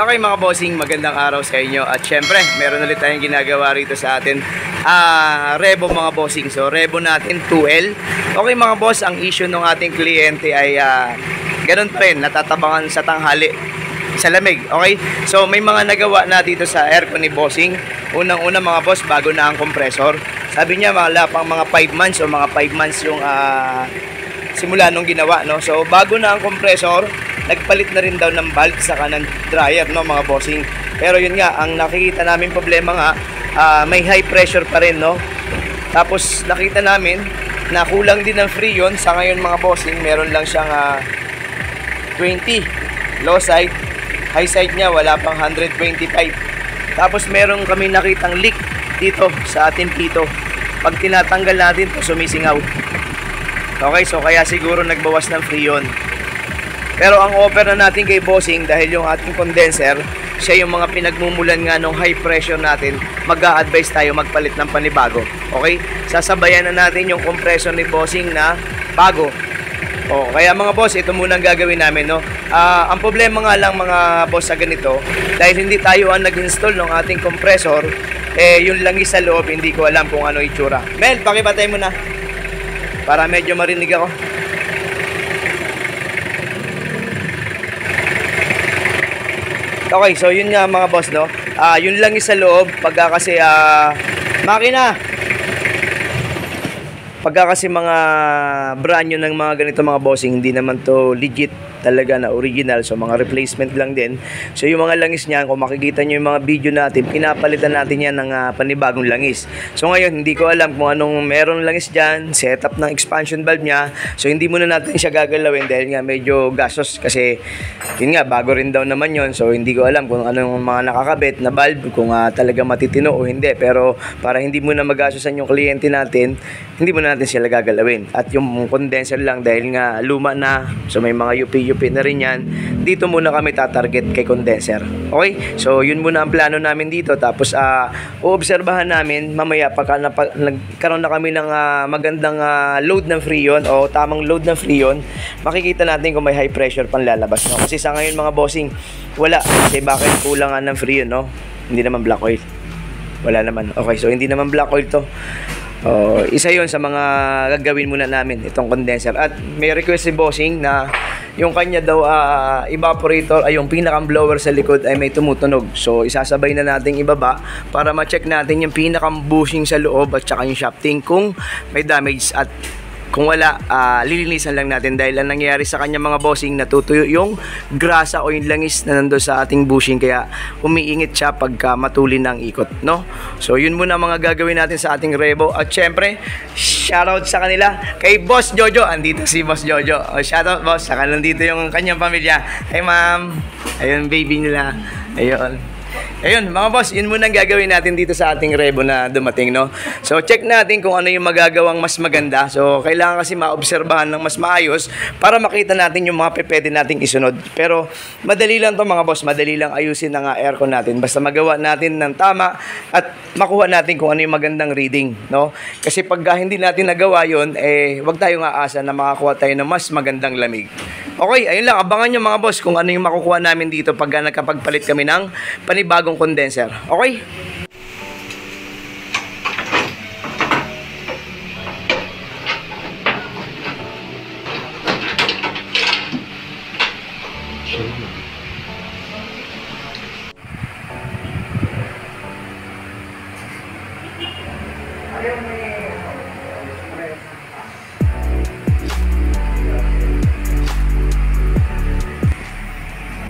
Okay mga bossing, magandang araw sa inyo. At syempre, meron ulit tayong ginagawa rito sa atin, Revo mga bossing. So Revo natin 2L. Okay mga boss, ang issue ng ating kliyente ay ganun pa rin, natatabangan sa tanghali, sa lamig. Okay, so may mga nagawa na dito sa aircon ni bossing. Unang-una mga boss, bago na ang compressor. Sabi niya wala pang mga 5 months o mga 5 months yung simula nung ginawa, no? So bago na ang compressor, nagpalit na rin daw ng valve sa kanang dryer, no mga bossing. Pero yun nga, ang nakikita namin problema nga, may high pressure pa rin, no? Tapos nakita namin na kulang din ng freon. Sa ngayon mga bossing, meron lang siyang 20 low side, high side niya wala pang 125. Tapos meron kami nakitang leak dito sa ating pito. Pag tinatanggal natin to, sumisingaw. Okay, so kaya siguro nagbawas ng freon. Pero ang offer na natin kay bossing, dahil yung ating condenser, siya yung mga pinagmumulan nga ng high pressure natin, mag-a-advise tayo magpalit ng panibago. Okay? Sasabayan na natin yung compressor ni bossing na bago. O, kaya mga boss, ito muna ang gagawin namin, no? Ang problema nga lang mga boss sa ganito, dahil hindi tayo ang nag-install ng ating compressor, yung langis sa loob, hindi ko alam kung ano itsura. Mel, pakipatay mo na para medyo marinig ako. Okay, so yun nga mga boss, no? Yun lang sa loob, pagka kasi makina. Pagka kasi mga brand new ng mga ganito mga bossing, hindi naman to legit talaga na original, so mga replacement lang din. So yung mga langis niyan, kung makikita nyo yung mga video natin, pinapalitan natin yan ng panibagong langis. So ngayon, hindi ko alam kung anong meron langis dyan, setup ng expansion valve niya. So hindi muna natin siya gagalawin dahil nga medyo gastos, kasi yun nga, bago rin daw naman yun. So hindi ko alam kung anong mga nakakabit na valve, kung talaga matitino o hindi. Pero para hindi muna magastosan yung kliyente natin, hindi muna natin sila gagalawin. At yung condenser lang, dahil nga luma na, so may mga UP na rin yan, dito muna kami tatarget kay condenser. Okay? So yun muna ang plano namin dito. Tapos uobserbahan namin mamaya pagka nagkaroon na kami ng magandang load ng freon o tamang load ng freon, makikita natin kung may high pressure pang lalabas, no? Kasi sa ngayon mga bossing, wala. Kasi bakit kulang ng freon, no? Hindi naman black oil. Wala naman. Okay, so hindi naman black oil to. Isa yon sa mga gagawin muna namin, itong condenser. At may request si bossing na yung kanya daw evaporator ay yung pinakang blower sa likod ay may tumutunog. So isasabay na natin ibaba para ma-check natin yung pinakang bushing sa loob at saka yung shafting kung may damage. At kung wala, lilinisan lang natin dahil ang nangyayari sa kanya mga bossing, natutuyo yung grasa o yung langis na nando sa ating bushing, kaya umiingit siya pagka matulin ng ikot, no? So yun muna mga gagawin natin sa ating Revo. At syempre, shoutout sa kanila kay Boss Jojo. Andito si Boss Jojo. Shoutout boss, saka nandito yung kanyang pamilya. Hey ma'am, ayun baby nila. Ayun mga boss, yun muna ang gagawin natin dito sa ating Revo na dumating, no? So check natin kung ano yung magagawang mas maganda. So kailangan kasi maobserbahan ng mas maayos para makita natin yung mga pwede nating isunod. Pero madali lang to mga boss, madali lang ayusin ang aircon natin. Basta magawa natin ng tama at makuha natin kung ano yung magandang reading, no? Kasi pag hindi natin nagawa yun, wag tayong aasa na makakuha tayo ng mas magandang lamig. Okay, ayun lang, abangan nyo mga boss kung ano yung makukuha namin dito pag nakapagpalit kami ng panibagong condenser. Okay?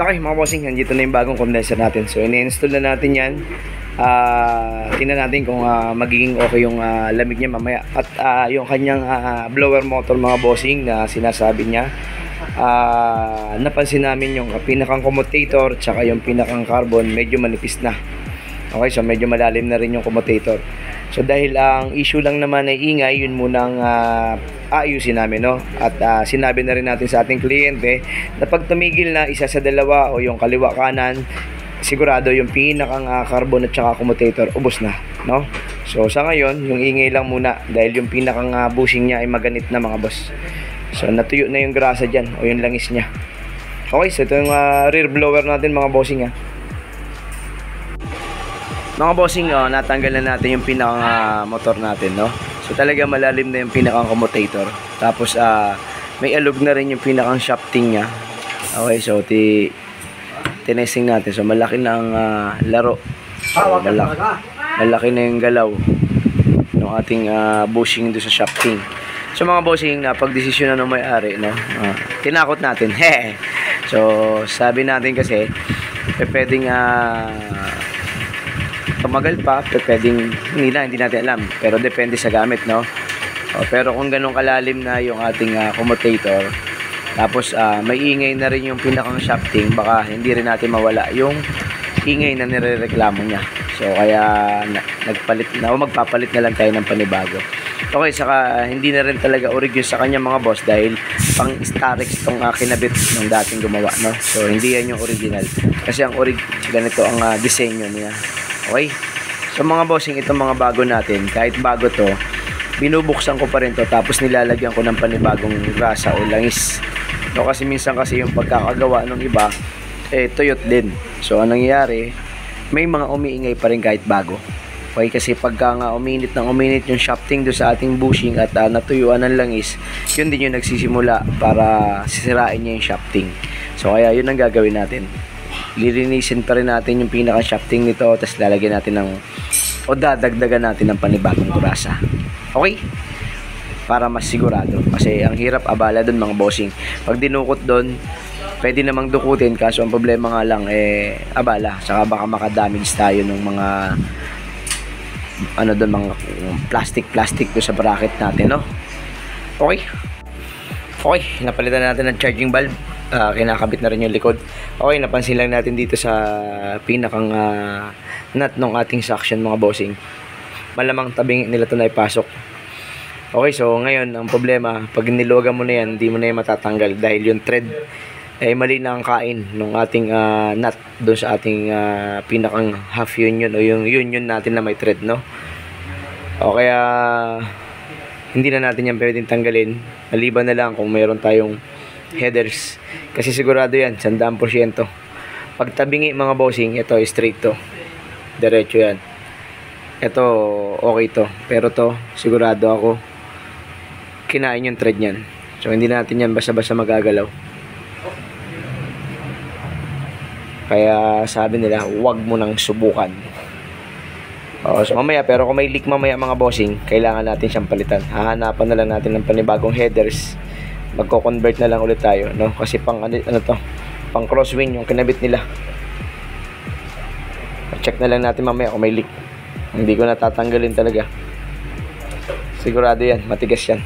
Okay mga bossing, nandito na yung bagong condenser natin. So ini-install na natin yan. Tingnan natin kung magiging okay yung lamig niya mamaya. At yung kanyang blower motor mga bossing na sinasabi niya, napansin namin yung pinakang commutator tsaka yung pinakang carbon medyo manipis na. Okay, so medyo malalim na rin yung commutator. So dahil ang issue lang naman ay ingay, yun munang ayusin namin, no? At sinabi na rin natin sa ating kliyente na pag tumigil na isa sa dalawa o yung kaliwa kanan, sigurado yung pinakang carbon at saka commutator ubos na, no? So sa ngayon, yung ingay lang muna dahil yung pinakang bushing niya ay maganit na mga boss. So natuyo na yung grasa dyan o yung langis niya. Okay, so ito yung rear blower natin mga bossing . Mga bossing, natanggal na natin yung pinakang motor natin, no? So talaga malalim na yung pinakang commutator. Tapos may alog na rin yung pinakang shafting niya. Okay, so tinesting natin. So malaki na ang laro. So, malaki na yung galaw ng ating bushing doon sa shafting. So mga bossing, pag-desisyon na ng may-ari, no? Tinakot natin. So sabi natin kasi pwedeng tumagal pa, pwedeng hindi natin alam, pero depende sa gamit, no? Pero kung ganun kalalim na yung ating commutator, tapos may ingay na rin yung pinakang shafting, baka hindi rin natin mawala yung ingay na nirereklamo niya. So kaya magpapalit na lang tayo ng panibago. Okay, saka hindi na rin talaga original sa kanya mga boss, dahil pang Starex itong kinabit ng dating gumawa, no? So hindi yan yung original, kasi ang ganito ang disenyo niya. Okay, so mga bossing, itong mga bago natin, kahit bago to, binubuksan ko pa rin to, tapos nilalagyan ko ng panibagong grasa o langis. So kasi minsan kasi yung pagkakagawa ng iba tuyot din. So anong nangyayari, may mga umiingay pa rin kahit bago. Okay, kasi pagka nga uminit yung shafting do sa ating bushing at natuyuan ng langis, yun din yung nagsisimula para sisirain niya yung shafting. So kaya yun ang gagawin natin. Lilinisin pa rin natin yung pinaka shafting nito, tapos lalagyan natin dadagdagan natin ng panibagong grasa. Okay? Para mas sigurado, kasi ang hirap abala doon mga bossing. Pag dinukot doon, pwede namang dukutin, kaso ang problema nga lang abala, saka baka makadamage tayo ng mga mga plastic doon sa bracket natin, no? Okay, napalitan natin ng charging bulb. Kinakabit na rin yung likod. Okay, napansin lang natin dito sa pinakang nut ng ating suction mga bossing, malamang tabing nila ito na ipasok. Okay, so ngayon ang problema, pag niluwagan mo na yan, hindi mo na yan matatanggal, dahil yung thread mali na ang kain ng ating nut doon sa ating pinakang half union o yung union natin na may thread, no? O kaya hindi na natin yan pwedeng tanggalin, maliban na lang kung mayroon tayong headers, kasi sigurado yan 100%. Pag tabingi mga bossing, ito straight to, diretso yan. Ito okay to, pero to sigurado ako kinain yung thread nyan. So hindi natin yan basta-basta magagalaw. Kaya sabi nila, huwag mo nang subukan. So mamaya, pero kung may leak mamaya mga bossing, kailangan natin siyang palitan. Hahanapan na lang natin ng panibagong headers. Magko-convert na lang ulit tayo, no? Kasi pang pang crosswind yung kinabit nila. Check na lang natin mamaya kung may leak. Hindi ko natatanggalin talaga. Sigurado yan, matigas yan.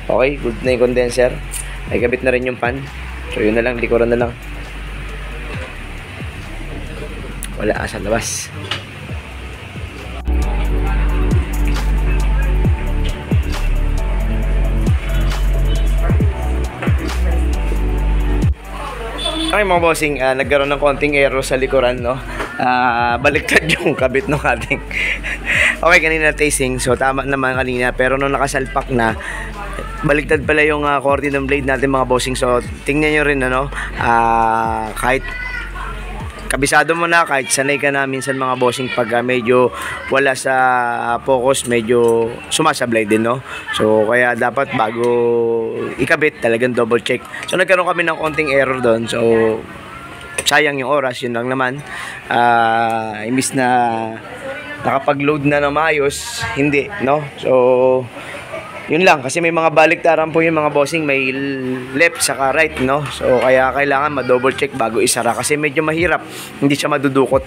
Okay, good na yung condenser. Ay kabit na rin yung fan. So yun na lang, likuran na lang. Wala sa labas. Okay mga bossing, nagkaroon ng konting error sa likuran, no? Baliktad yung kabit ng ating okay, kanina tasting, so tama naman kanina, pero nung nakasalpak na, baliktad pala yung korte ng blade natin mga bossing. So tingnan nyo rin, ano, kahit kabisado mo na, kahit sanay ka na minsan mga bossing, pag medyo wala sa focus, medyo sumasablay din, no? So kaya dapat bago ikabit, talagang double check. So nagkaroon kami ng konting error doon, so sayang yung oras, yun lang naman. Imbis na nakapag-load na ng maayos, hindi, no? So yun lang, kasi may mga baliktaran po yung mga bossing, may left saka right, no? So kaya kailangan ma-double check bago isara, kasi medyo mahirap, hindi siya madudukot.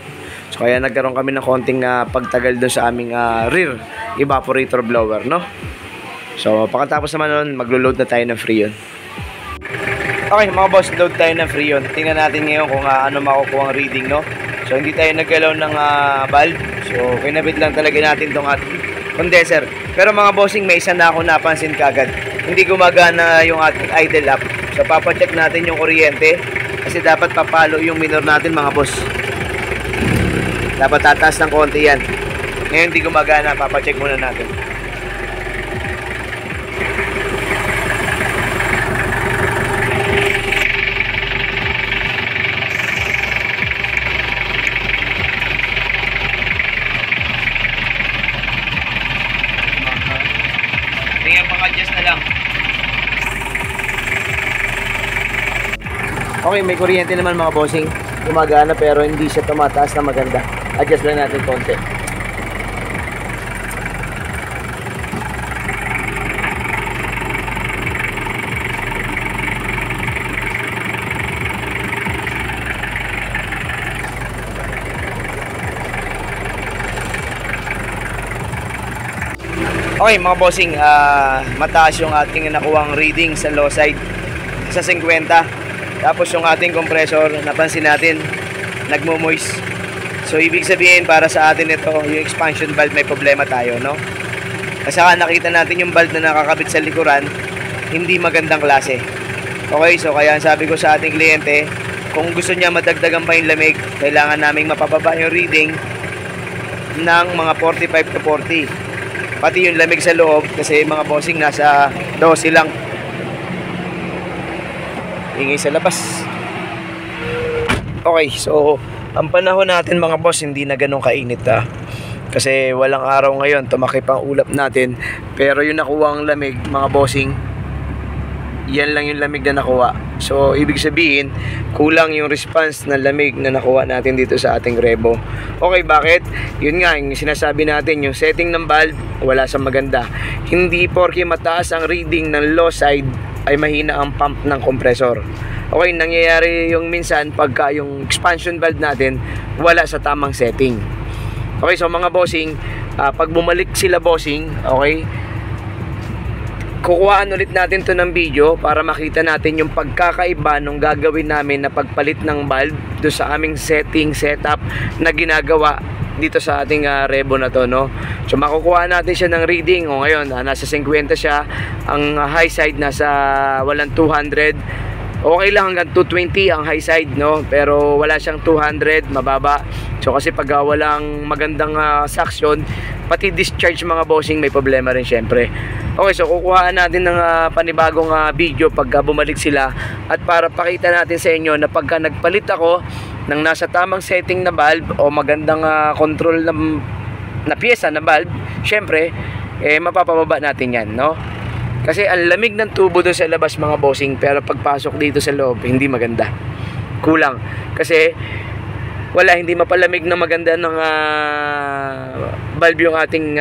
So kaya nagkaroon kami ng konting pagtagal doon sa aming rear evaporator blower, no? So pagkatapos naman nun, maglo-load na tayo ng Freon. Okay mga boss, load tayo ng Freon. Tingnan natin ngayon kung ano makukuha ang reading, no? So hindi tayo naggalaw ng valve. So kinabit lang talaga natin itong ating condenser. Pero mga bossing, may isa na ako napansin kagad. Hindi gumagana yung ating idle up. So papacheck natin yung kuryente, kasi dapat papalo yung minor natin mga boss. Dapat tataas ng konti yan. Ngayon hindi gumagana, papacheck muna natin. Okay, may kuryente naman mga bossing. Gumagana pero hindi siya tumataas na maganda. Adjust lang natin konti. Okay mga bossing, mataas yung ating nakuhang reading sa low side sa 50. Tapos yung ating compressor, napansin natin, nagmo-moist. So ibig sabihin para sa atin ito, yung expansion valve may problema tayo, no? Kasi nakita natin yung valve na nakakabit sa likuran, hindi magandang klase. Okay, so kaya sabi ko sa ating kliyente, kung gusto niya madagdagan pa yung lamig, kailangan naming mapapaba yung reading ng mga 45 to 40. Pati yung lamig sa loob kasi mga bossing nasa 12 lang. Ingay sa labas. Okay, so ang panahon natin mga boss hindi na ganun kainit kasi walang araw ngayon, tumakip ang ulap natin. Pero yung nakuha ang lamig mga bossing, yan lang yung lamig na nakuha. So ibig sabihin kulang yung response ng lamig na nakuha natin dito sa ating rebo. Okay, bakit? Yun nga yung sinasabi natin, yung setting ng valve wala sa maganda. Hindi porke mataas ang reading ng low side ay mahina ang pump ng compressor. Okay, nangyayari yung minsan pagka yung expansion valve natin wala sa tamang setting. Okay, so mga bossing, pag bumalik sila bossing, okay, kukuhaan ulit natin to ng video para makita natin yung pagkakaiba nung gagawin namin na pagpalit ng valve do sa aming setup na ginagawa dito sa ating rebo na to, no? So makukuha natin siya ng reading. O ngayon, nasa 50 siya. Ang high side nasa walang 200. Okay lang hanggang 220 ang high side, no? Pero wala siyang 200, mababa. So kasi pag walang magandang suction, pati discharge mga bossing may problema rin syempre. Okay, so kukuhaan natin ng panibagong video pagka bumalik sila at para pakita natin sa inyo na pagka nagpalit ako ng nasa tamang setting na valve o magandang control na pyesa na valve, syempre mapapababa natin yan, no? Kasi ang lamig ng tubo doon sa labas mga bossing, pero pagpasok dito sa loob hindi maganda, kulang. Kasi hindi mapalamig na maganda ng valve yung ating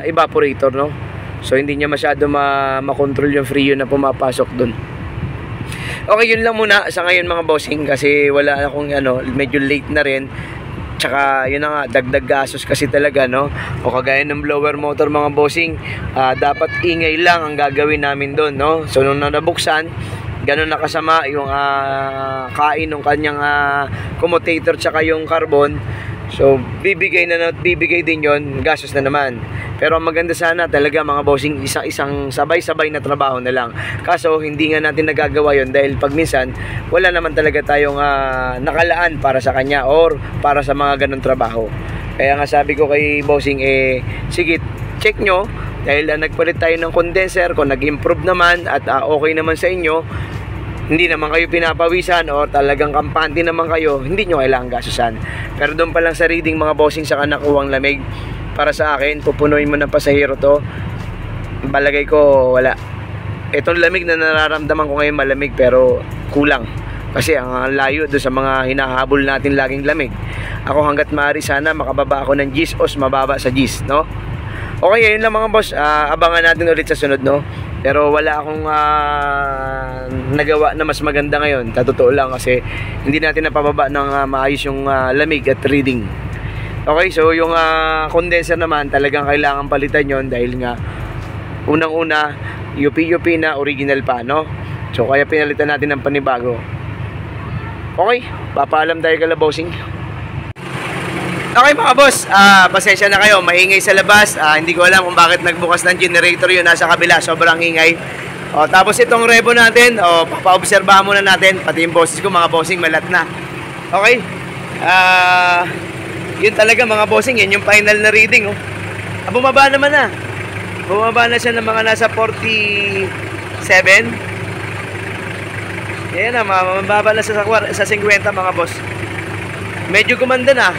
evaporator, no? So hindi niya masyado makontrol yung freon na pumapasok doon. Okay, yun lang muna sa ngayon mga bossing kasi wala akong medyo late na rin. Tsaka yun na nga, dagdag gastos kasi talaga, no? O kagaya ng blower motor mga bossing, dapat ingay lang ang gagawin namin doon, no? So nung nabuksan, ganun nakasama yung kain ng kanyang commutator tsaka yung carbon. So bibigay din yon, gastos na naman. Pero ang maganda sana talaga mga bossing, isang sabay-sabay na trabaho na lang. Kaso hindi nga natin nagagawa yon dahil pag minsan wala naman talaga tayong nakalaan para sa kanya or para sa mga ganun trabaho. Kaya nga sabi ko kay bossing, sige, check nyo dahil nagpalit tayo ng condenser, kung nag-improve naman at okay naman sa inyo, hindi naman kayo pinapawisan or talagang kampante naman kayo, hindi nyo kailangan gastusan. Pero doon pa lang sa reading mga bossing sa nakuhang lamig, para sa akin, pupunuin mo ng pasahero to, balagay ko wala. Itong lamig na nararamdaman ko ngayon malamig pero kulang. Kasi ang layo doon sa mga hinahabol natin laging lamig. Ako hanggat maaari sana makababa ako ng G's o mababa sa G's, no? Okay, yun lang mga boss. Abangan natin ulit sa sunod, no? Pero wala akong nagawa na mas maganda ngayon. Totoo lang kasi hindi natin napababa ng maayos yung lamig at reading. Okay, so yung condenser naman talagang kailangan palitan yon dahil nga unang-una UP na original pa, no? So kaya pinalitan natin ng panibago. Okay, papaalam tayo kala bossing. Okay mga boss, pasensya na kayo, maingay sa labas. Hindi ko alam kung bakit nagbukas ng generator yun nasa kabila, sobrang ingay. Tapos itong rebo natin, papaobserbahan muna natin, pati yung boses ko mga bossing malat na. Okay, yun talaga mga bossing, yan yung final na reading. Bumaba naman na. Bumaba na siya ng mga nasa 47. Yan na, mababa na sa 50 mga boss. Medyo gumanda na.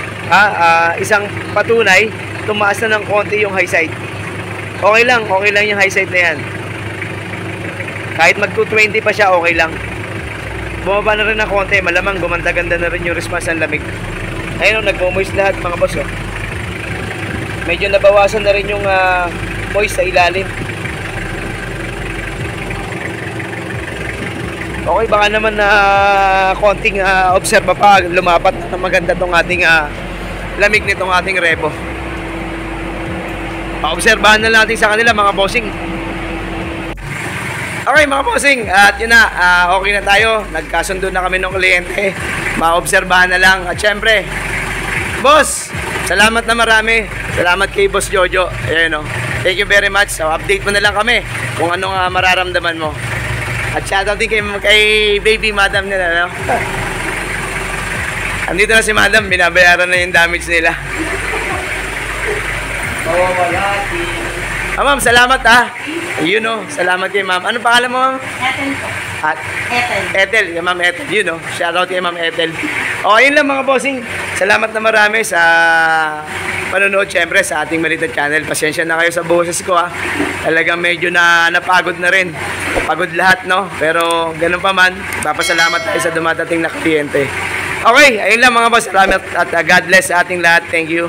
Isang patunay, tumaas na ng konti yung high side. Okay lang yung high side na yan. Kahit mag 220 pa siya, okay lang. bumaba na rin ng konti. Malamang gumanda-ganda na rin yung response ng lamig. Ayun, nagmo-moist lahat mga boss. Medyo nabawasan na rin yung moist sa ilalim. Okay, baka naman na konting obserba pa, lumapat na maganda tong ating lamig nitong ating rebo. Pa-obserbahan na natin sa kanila mga bossing. Okay mga bossing, at yun na, okay na tayo. Nagkasundo na kami ng kliyente. Ma-obserbahan na lang. At syempre, boss, salamat na marami. Salamat kay Boss Jojo. Ayan, no? Thank you very much. So, update mo na lang kami kung anong mararamdaman mo. At shoutout din kay baby madam nila, no? Andito na si madam, binabayaran na yung damage nila. Ma'am, salamat Yun, no? Salamat kay ma'am. Ano pangalan mo, ma'am? Ethel po. Ethel, yung ma'am Ethel, yun, no? Shoutout kay ma'am Ethel. O, ayun lang mga bossing. Salamat na marami sa panonood, syempre, sa ating Malita Channel. Pasensya na kayo sa boses ko, Talagang medyo napagod na rin. Pagod lahat, no? Pero ganun pa man, papasalamat tayo sa dumadating na kliyente. Okay, ayun lang mga boss. Salamat at God bless sa ating lahat. Thank you.